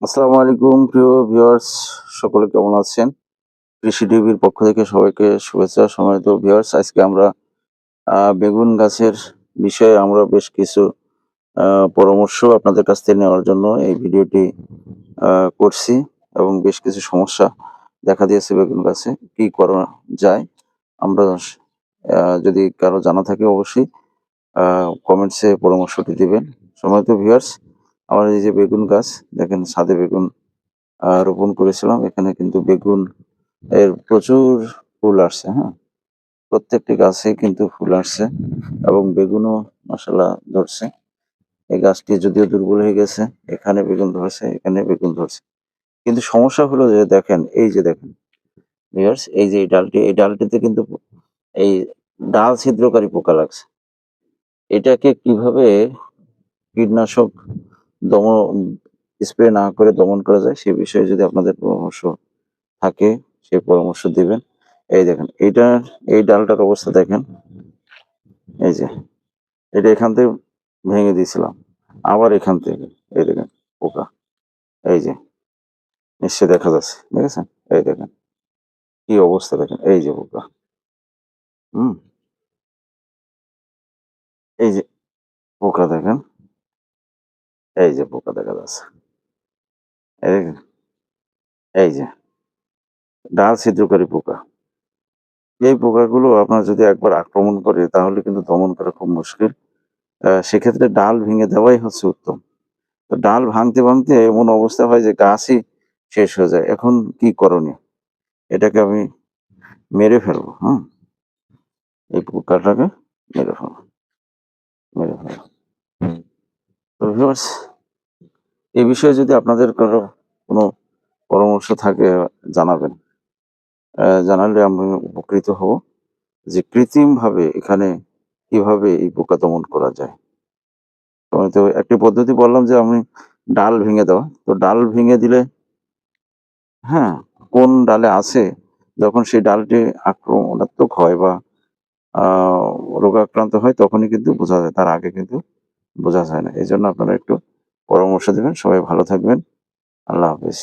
আসসালামু আলাইকুম প্রিয় ভিউয়ার্স, সকলে কেমন আছেন? কৃষি টিভির পক্ষ থেকে সবাইকে শুভেচ্ছা। সম্মানিত ভিউয়ার্স, আজকে আমরা বেগুন গাছের বিষয়ে আমরা বেশ কিছু আ পরামর্শ আপনাদের কাছ থেকে নেওয়ার জন্য এই ভিডিওটি আ করছি এবং বেশ কিছু সমস্যা দেখা দিয়েছে বেগুন গাছে। কি করা যায়? আমরা যদি কারো জানা থাকে অবশ্যই আ কমেন্টসে পরামর্শটি দিবেন। সম্মানিত ভিউয়ার্স, আমার এই যে বেগুন গাছ, দেখেন ছাদে বেগুন রোপণ করেছিলাম। এখানে কিন্তু বেগুন এর প্রচুর ফুল আসছে, হ্যাঁ? প্রত্যেকটি গাছেই কিন্তু ফুল আসছে এবং বেগুনও মাশাআল্লাহ ধরছে। এই গাছটি যদিও দুর্বল হয়ে গেছে, এখানে বেগুন ধরছে, এখানে বেগুন ধরছে। কিন্তু সমস্যা হলো যে দেখেন, এই যে দেখেন ভিউয়ার্স, এই যে এই ডালটিতে কিন্তু এই ডাল ছিদ্রকারী পোকা লাগছে। এটাকে কিভাবে কীটনাশক দমন স্প্রে না করে দমন করা যায় সে বিষয়ে যদি আপনাদের পরামর্শ থাকে, সেই পরামর্শ দিবেন। এই দেখেন, এই ডালটার অবস্থা দেখেন। এই যে, এটা এখান থেকে ভেঙে দিয়েছিলাম। আবার এখান থেকে এই দেখেন পোকা। এই যে, নিশ্চয়ই দেখা যাচ্ছে। দেখেছেন? এই দেখেন, কি অবস্থা দেখেন। এই যে পোকা। হুম? এই যে পোকা দেখেন। এই যে পোকা দেখা যাচ্ছে। এই দেখেন, এই যে ডাল ছিদ্রকারী পোকা। এই পোকাগুলো আপনার যদি একবার আক্রমণ করে তাহলে কিন্তু দমন করা খুব মুশকিল। সেক্ষেত্রে ডাল ভেঙে দেওয়াই হচ্ছে উত্তম। তো ডাল ভাঙতে এমন অবস্থা হয় যে গাছই শেষ হয়ে যায়। এখন কি করণীয়? এটাকে আমি মেরে ফেলবো, হুম? এই পোকাটাকে মেরে ফেলবো, মেরে ফেলবো। তো ভিউয়ার্স, এই বিষয়ে যদি আপনাদের কারো কোনো পরামর্শ থাকে জানাবেন। জানালে আমি উপকৃত হব যে কৃত্রিমভাবে এখানে কিভাবে এই পোকা দমন করা যায়। তো একটি পদ্ধতি বললাম যে আমি ডাল ভেঙে দেওয়া। তো ডাল ভেঙে দিলে, হ্যাঁ, কোন ডালে আছে, যখন সেই ডালটি আক্রমণাত্মক হয় বা আ রোগাক্রান্ত হয় তখনই কিন্তু বোঝা যায়। তার আগে কিন্তু বোঝা যায় না। এজন্য আপনারা একটু পরামর্শ দিবেন। সবাই ভালো থাকবেন। আল্লাহ হাফেজ।